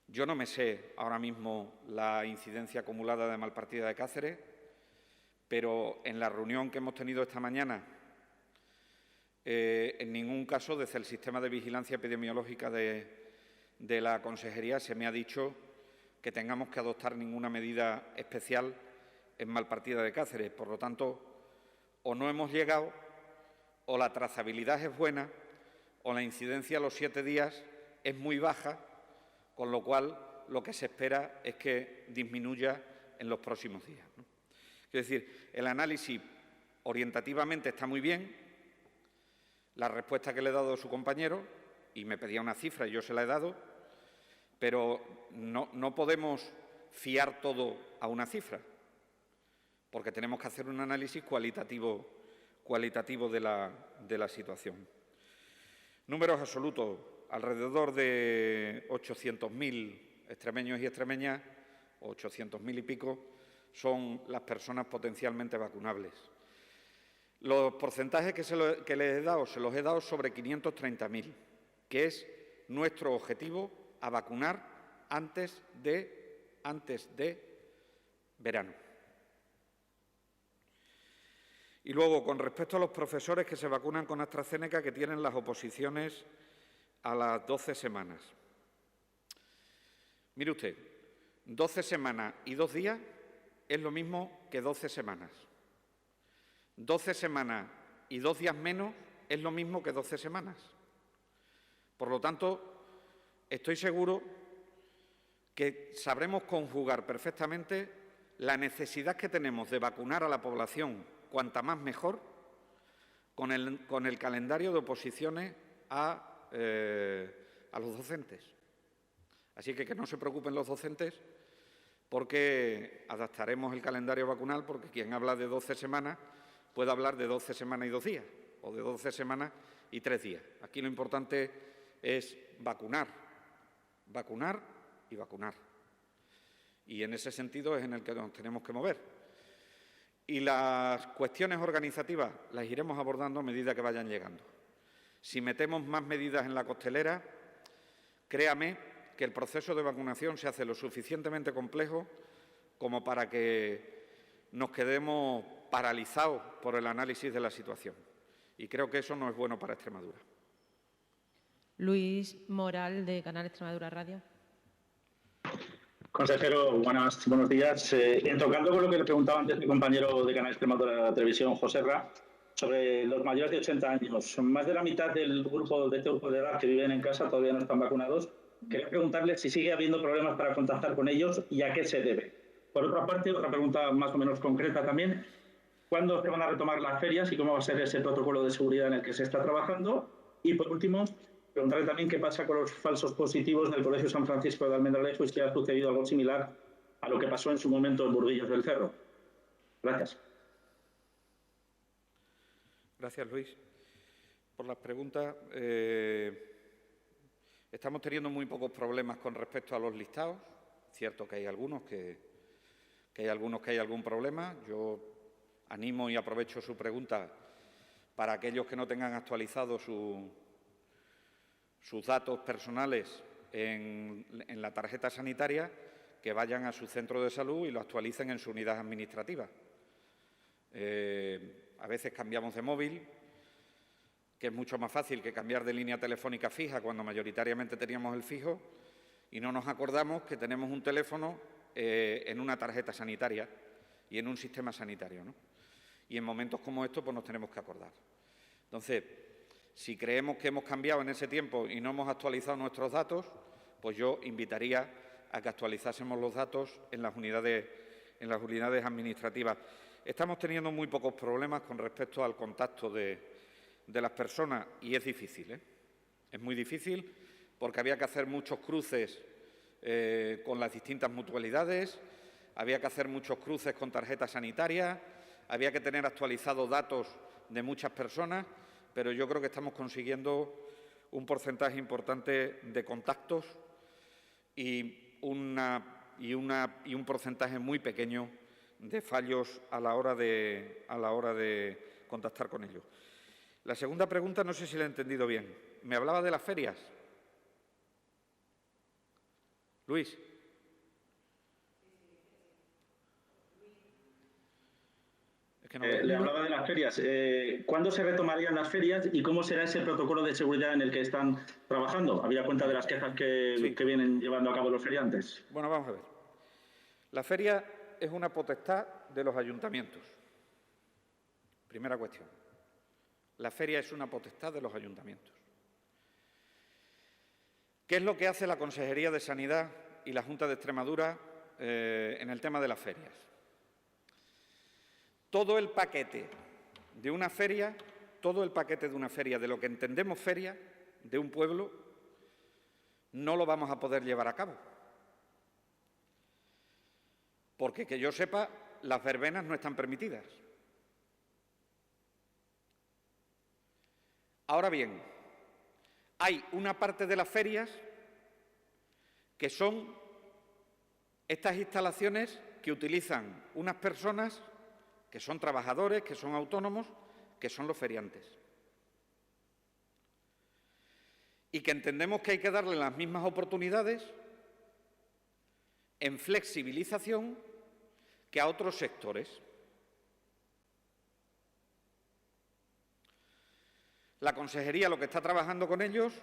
Yo no me sé ahora mismo la incidencia acumulada de Malpartida de Cáceres, pero en la reunión que hemos tenido esta mañana, en ningún caso desde el sistema de vigilancia epidemiológica de la Consejería se me ha dicho que tengamos que adoptar ninguna medida especial en Malpartida de Cáceres. Por lo tanto, o no hemos llegado, o la trazabilidad es buena, o la incidencia a los 7 días es muy baja, con lo cual lo que se espera es que disminuya en los próximos días, ¿no? Es decir, el análisis orientativamente está muy bien, la respuesta que le he dado a su compañero, y me pedía una cifra y yo se la he dado, pero no podemos fiar todo a una cifra, porque tenemos que hacer un análisis cualitativo de la situación. Números absolutos, alrededor de 800.000 extremeños y extremeñas, 800.000 y pico, son las personas potencialmente vacunables. Los porcentajes que les he dado, se los he dado sobre 530.000, que es nuestro objetivo a vacunar antes de verano. Y luego, con respecto a los profesores que se vacunan con AstraZeneca, que tienen las oposiciones a las 12 semanas. Mire usted, 12 semanas y 2 días es lo mismo que 12 semanas. 12 semanas y 2 días menos es lo mismo que 12 semanas. Por lo tanto, estoy seguro que sabremos conjugar perfectamente la necesidad que tenemos de vacunar a la población, cuanta más mejor, con el calendario de oposiciones a los docentes. Así que no se preocupen los docentes, porque adaptaremos el calendario vacunal, porque quien habla de 12 semanas puede hablar de 12 semanas y 2 días, o de 12 semanas y 3 días. Aquí lo importante es vacunar, vacunar y vacunar. Y en ese sentido es en el que nos tenemos que mover. Y las cuestiones organizativas las iremos abordando a medida que vayan llegando. Si metemos más medidas en la costelera, créame que el proceso de vacunación se hace lo suficientemente complejo como para que nos quedemos paralizados por el análisis de la situación. Y creo que eso no es bueno para Extremadura. Luis Moral, de Canal Extremadura Radio. Consejero, buenos días. Tocando con lo que le preguntaba antes mi compañero de Canal Extremadura Televisión, Joserra, sobre los mayores de 80 años. Más de la mitad del grupo de este grupo de edad que viven en casa todavía no están vacunados. Quería preguntarle si sigue habiendo problemas para contactar con ellos y a qué se debe. Por otra parte, otra pregunta más o menos concreta también. ¿Cuándo se van a retomar las ferias y cómo va a ser ese protocolo de seguridad en el que se está trabajando? Y por último, preguntarle también qué pasa con los falsos positivos del Colegio San Francisco de Almendralejo y si ha sucedido algo similar a lo que pasó en su momento en Burguillos del Cerro. Gracias. Gracias, Luis, por las preguntas. Estamos teniendo muy pocos problemas con respecto a los listados. Es cierto que hay algunos que hay algún problema. Yo animo y aprovecho su pregunta para aquellos que no tengan actualizados sus datos personales en la tarjeta sanitaria, que vayan a su centro de salud y lo actualicen en su unidad administrativa. A veces cambiamos de móvil, que es mucho más fácil que cambiar de línea telefónica fija cuando mayoritariamente teníamos el fijo, y no nos acordamos que tenemos un teléfono en una tarjeta sanitaria y en un sistema sanitario, ¿no? Y en momentos como estos pues nos tenemos que acordar. Entonces, si creemos que hemos cambiado en ese tiempo y no hemos actualizado nuestros datos, pues yo invitaría a que actualizásemos los datos en las unidades administrativas. Estamos teniendo muy pocos problemas con respecto al contacto de las personas y es difícil, ¿eh? Es muy difícil porque había que hacer muchos cruces con las distintas mutualidades, había que hacer muchos cruces con tarjetas sanitarias, había que tener actualizados datos de muchas personas, pero yo creo que estamos consiguiendo un porcentaje importante de contactos y un porcentaje muy pequeño de fallos a la hora de contactar con ellos. La segunda pregunta no sé si la he entendido bien. ¿Me hablaba de las ferias? Luis. Es que no le hablaba de las ferias. ¿Cuándo se retomarían las ferias y cómo será ese protocolo de seguridad en el que están trabajando? ¿Había cuenta de las quejas que vienen llevando a cabo los feriantes? Bueno, vamos a ver. La feria es una potestad de los ayuntamientos. Primera cuestión. La feria es una potestad de los ayuntamientos. ¿Qué es lo que hace la Consejería de Sanidad y la Junta de Extremadura en el tema de las ferias? Todo el paquete de una feria, de lo que entendemos feria, de un pueblo, no lo vamos a poder llevar a cabo. Porque, que yo sepa, las verbenas no están permitidas. Ahora bien, hay una parte de las ferias que son estas instalaciones que utilizan unas personas que son trabajadores, que son autónomos, que son los feriantes. Y que entendemos que hay que darle las mismas oportunidades en flexibilización que a otros sectores. La Consejería lo que está trabajando con ellos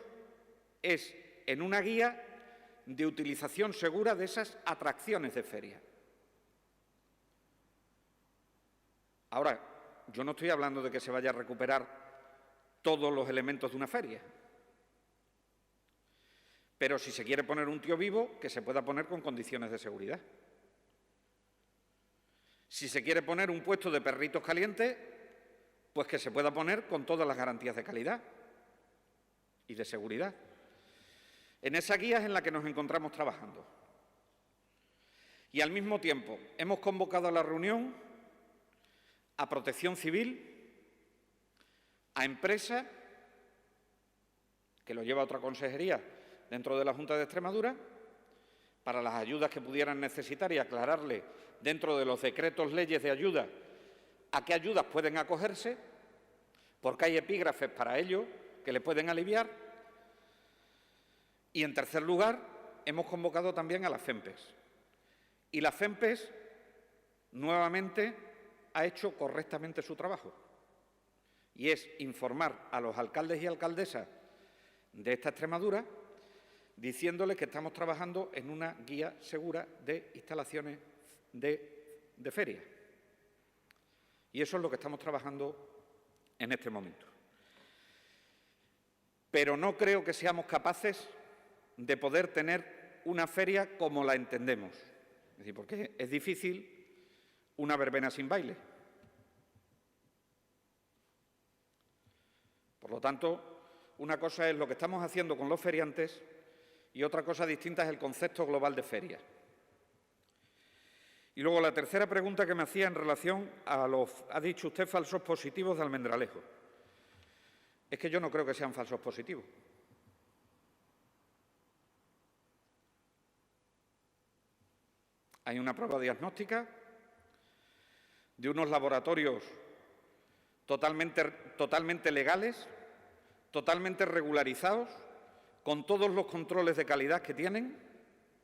es en una guía de utilización segura de esas atracciones de feria. Ahora, yo no estoy hablando de que se vaya a recuperar todos los elementos de una feria. Pero si se quiere poner un tío vivo, que se pueda poner con condiciones de seguridad. Si se quiere poner un puesto de perritos calientes, pues que se pueda poner con todas las garantías de calidad y de seguridad. En esa guía es en la que nos encontramos trabajando. Y al mismo tiempo hemos convocado a la reunión a Protección Civil, a empresas, que lo lleva otra consejería dentro de la Junta de Extremadura, para las ayudas que pudieran necesitar y aclararle dentro de los decretos leyes de ayuda a qué ayudas pueden acogerse, porque hay epígrafes para ello que le pueden aliviar. Y, en tercer lugar, hemos convocado también a las FEMPES. Y la FEMPES, nuevamente, ha hecho correctamente su trabajo. Y es informar a los alcaldes y alcaldesas de esta Extremadura, diciéndoles que estamos trabajando en una guía segura de instalaciones de feria. Y eso es lo que estamos trabajando en este momento. Pero no creo que seamos capaces de poder tener una feria como la entendemos. Es decir, porque es difícil una verbena sin baile. Por lo tanto, una cosa es lo que estamos haciendo con los feriantes y otra cosa distinta es el concepto global de feria. Y luego la tercera pregunta que me hacía en relación a los, ha dicho usted, falsos positivos de Almendralejo. Es que yo no creo que sean falsos positivos. Hay una prueba diagnóstica de unos laboratorios totalmente legales, totalmente regularizados, con todos los controles de calidad que tienen,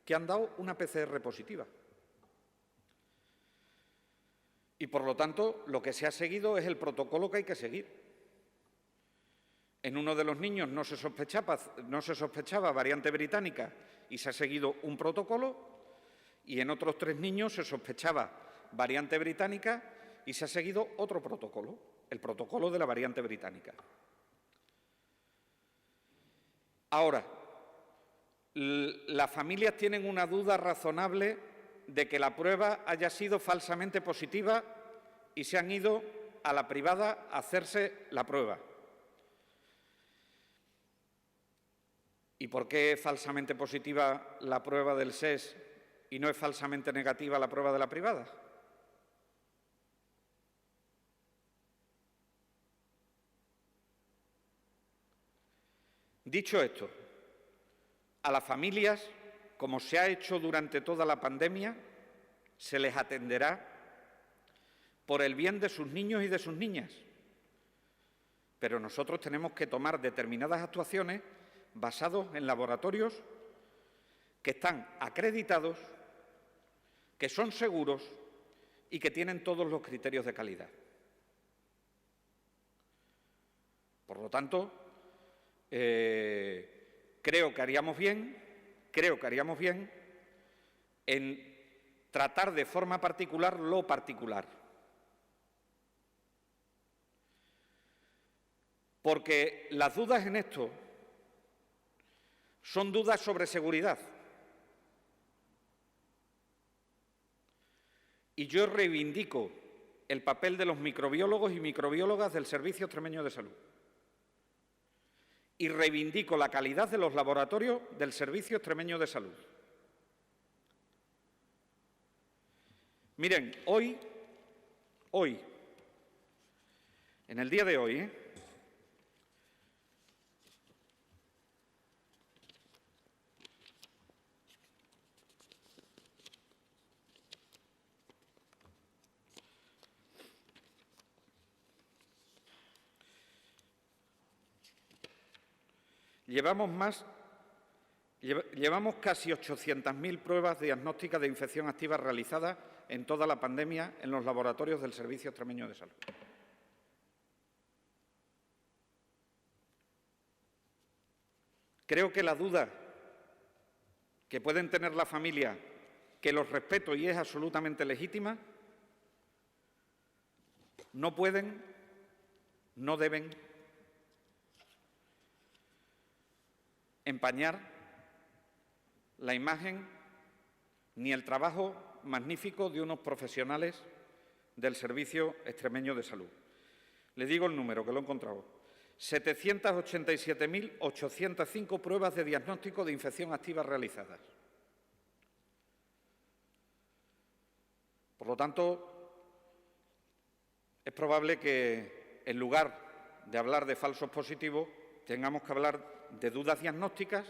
que han dado una PCR positiva. Y, por lo tanto, lo que se ha seguido es el protocolo que hay que seguir. En uno de los niños no se sospechaba variante británica y se ha seguido un protocolo, y en otros 3 niños se sospechaba variante británica y se ha seguido otro protocolo, el protocolo de la variante británica. Ahora, las familias tienen una duda razonable de que la prueba haya sido falsamente positiva y se han ido a la privada a hacerse la prueba. ¿Y por qué es falsamente positiva la prueba del SES y no es falsamente negativa la prueba de la privada? Dicho esto, a las familias, como se ha hecho durante toda la pandemia, se les atenderá por el bien de sus niños y de sus niñas. Pero nosotros tenemos que tomar determinadas actuaciones basadas en laboratorios que están acreditados, que son seguros y que tienen todos los criterios de calidad. Por lo tanto, creo que haríamos bien en tratar de forma particular lo particular. Porque las dudas en esto son dudas sobre seguridad. Y yo reivindico el papel de los microbiólogos y microbiólogas del Servicio Extremeño de Salud. Y reivindico la calidad de los laboratorios del Servicio Extremeño de Salud. Miren, hoy, en el día de hoy, llevamos casi 800.000 pruebas diagnósticas de infección activa realizadas en toda la pandemia en los laboratorios del Servicio Extremeño de Salud. Creo que la duda que pueden tener la familia, que los respeto y es absolutamente legítima, no pueden, no deben empañar la imagen ni el trabajo magnífico de unos profesionales del Servicio Extremeño de Salud. Le digo el número, que lo he encontrado. 787.805 pruebas de diagnóstico de infección activa realizadas. Por lo tanto, es probable que, en lugar de hablar de falsos positivos, tengamos que hablar de dudas diagnósticas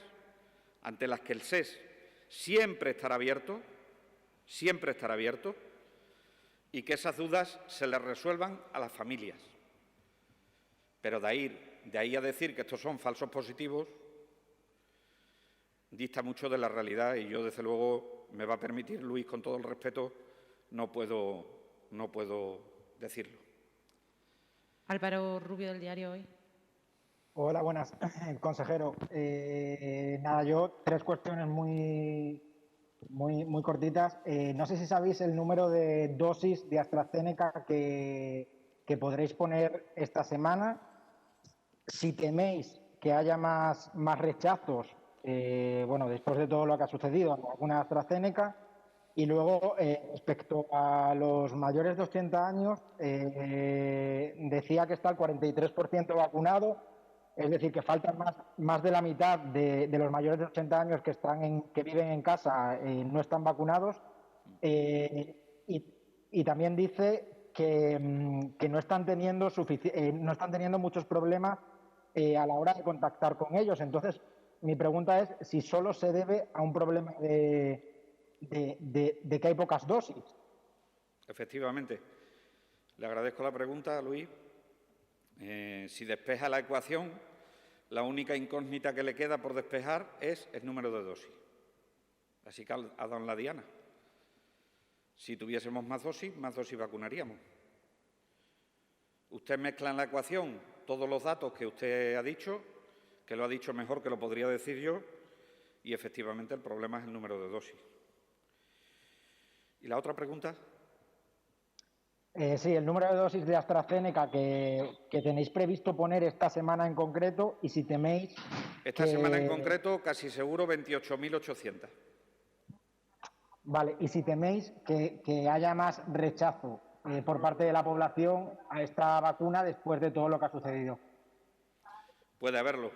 ante las que el SES siempre estará abierto, y que esas dudas se les resuelvan a las familias. Pero de ahí a decir que estos son falsos positivos, dista mucho de la realidad, y yo, desde luego, me va a permitir, Luis, con todo el respeto, no puedo decirlo. Álvaro Rubio, del Diario Hoy. Hola, buenas, consejero. Nada, yo 3 cuestiones muy cortitas. No sé si sabéis el número de dosis de AstraZeneca que podréis poner esta semana. Si teméis que haya más rechazos, después de todo lo que ha sucedido en alguna AstraZeneca. Y luego, respecto a los mayores de 80 años, decía que está el 43% vacunado, es decir, que faltan más de la mitad de los mayores de 80 años que viven en casa no están vacunados. Y también dice que no están teniendo muchos problemas a la hora de contactar con ellos. Entonces, mi pregunta es si solo se debe a un problema de que hay pocas dosis. Efectivamente. Le agradezco la pregunta, Luis. Si despeja la ecuación, la única incógnita que le queda por despejar es el número de dosis. Así que ha dado en la diana. Si tuviésemos más dosis vacunaríamos. Usted mezcla en la ecuación todos los datos que usted ha dicho, que lo ha dicho mejor que lo podría decir yo, y efectivamente el problema es el número de dosis. ¿Y la otra pregunta? Sí, el número de dosis de AstraZeneca que tenéis previsto poner esta semana en concreto, y si teméis... Esta semana en concreto, casi seguro 28.800. Vale, y si teméis que haya más rechazo por parte de la población a esta vacuna después de todo lo que ha sucedido. Puede haberlo.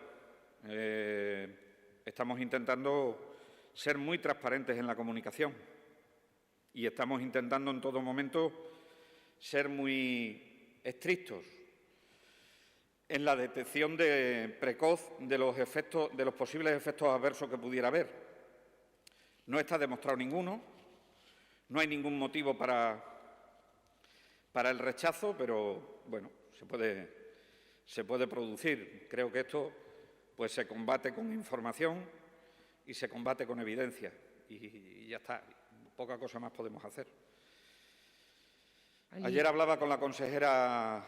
Estamos intentando ser muy transparentes en la comunicación y estamos intentando en todo momento ser muy estrictos en la detección precoz de los posibles efectos adversos que pudiera haber. No está demostrado ninguno, no hay ningún motivo para el rechazo, pero bueno, se puede producir. Creo que esto pues se combate con información y se combate con evidencia, y ya está. Poca cosa más podemos hacer. Ayer hablaba con la consejera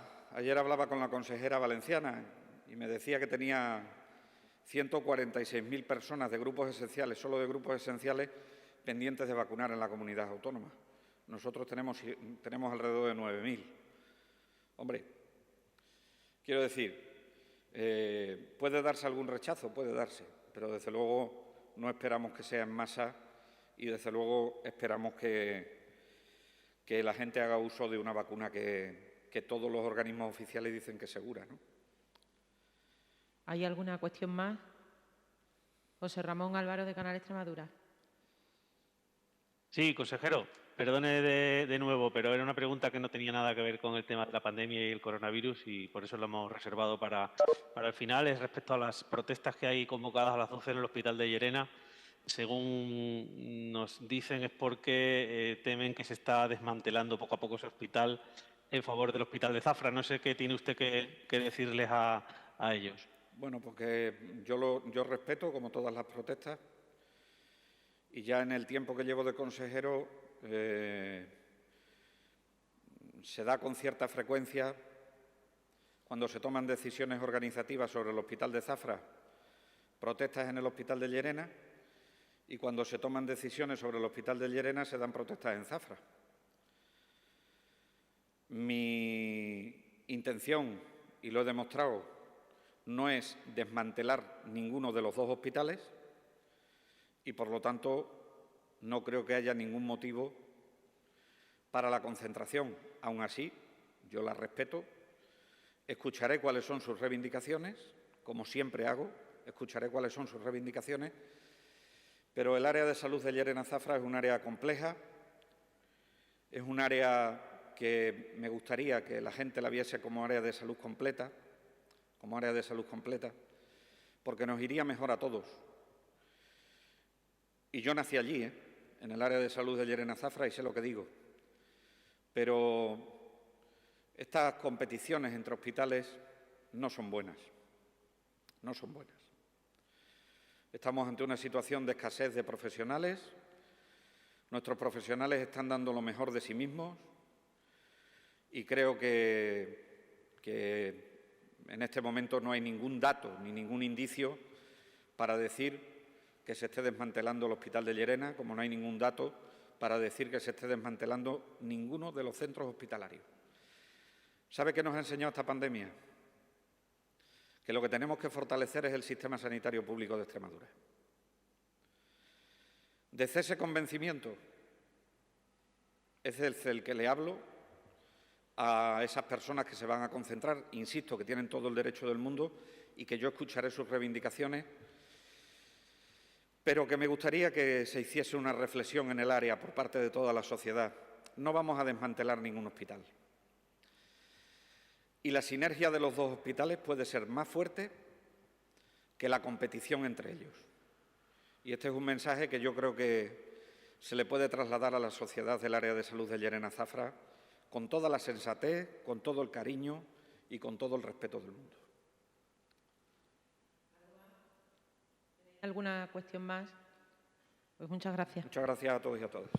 valenciana y me decía que tenía 146.000 personas de grupos esenciales, solo de grupos esenciales, pendientes de vacunar en la comunidad autónoma. Nosotros tenemos alrededor de 9.000. Hombre, quiero decir, puede darse algún rechazo, puede darse, pero desde luego no esperamos que sea en masa y desde luego esperamos que la gente haga uso de una vacuna que todos los organismos oficiales dicen que es segura, ¿no? ¿Hay alguna cuestión más? José Ramón Álvaro, de Canal Extremadura. Sí, consejero, perdone de nuevo, pero era una pregunta que no tenía nada que ver con el tema de la pandemia y el coronavirus, y por eso lo hemos reservado para el final. Es respecto a las protestas que hay convocadas a las 12 en el Hospital de Llerena. Según nos dicen, es porque temen que se está desmantelando poco a poco ese hospital en favor del Hospital de Zafra. No sé qué tiene usted que decirles a ellos. Bueno, porque yo respeto, como todas las protestas, y ya en el tiempo que llevo de consejero se da con cierta frecuencia, cuando se toman decisiones organizativas sobre el Hospital de Zafra, protestas en el Hospital de Llerena, y cuando se toman decisiones sobre el Hospital de Llerena se dan protestas en Zafra. Mi intención, y lo he demostrado, no es desmantelar ninguno de los dos hospitales. y, por lo tanto, no creo que haya ningún motivo para la concentración. Aún así, yo la respeto, escucharé cuáles son sus reivindicaciones, como siempre hago, escucharé cuáles son sus reivindicaciones, pero el área de salud de Llerena Zafra es un área compleja, es un área que me gustaría que la gente la viese como área de salud completa, porque nos iría mejor a todos. Y yo nací allí, en el área de salud de Llerena Zafra, y sé lo que digo. Pero estas competiciones entre hospitales no son buenas. No son buenas. Estamos ante una situación de escasez de profesionales. Nuestros profesionales están dando lo mejor de sí mismos y creo que en este momento no hay ningún dato ni ningún indicio para decir que se esté desmantelando el Hospital de Llerena, como no hay ningún dato para decir que se esté desmantelando ninguno de los centros hospitalarios. ¿Sabe qué nos ha enseñado esta pandemia? Que lo que tenemos que fortalecer es el sistema sanitario público de Extremadura. Desde ese convencimiento es el que le hablo a esas personas que se van a concentrar, insisto, que tienen todo el derecho del mundo y que yo escucharé sus reivindicaciones, pero que me gustaría que se hiciese una reflexión en el área por parte de toda la sociedad. No vamos a desmantelar ningún hospital. Y la sinergia de los dos hospitales puede ser más fuerte que la competición entre ellos. Y este es un mensaje que yo creo que se le puede trasladar a la sociedad del área de salud de Llerena Zafra con toda la sensatez, con todo el cariño y con todo el respeto del mundo. ¿Alguna cuestión más? Pues muchas gracias. Muchas gracias a todos y a todas.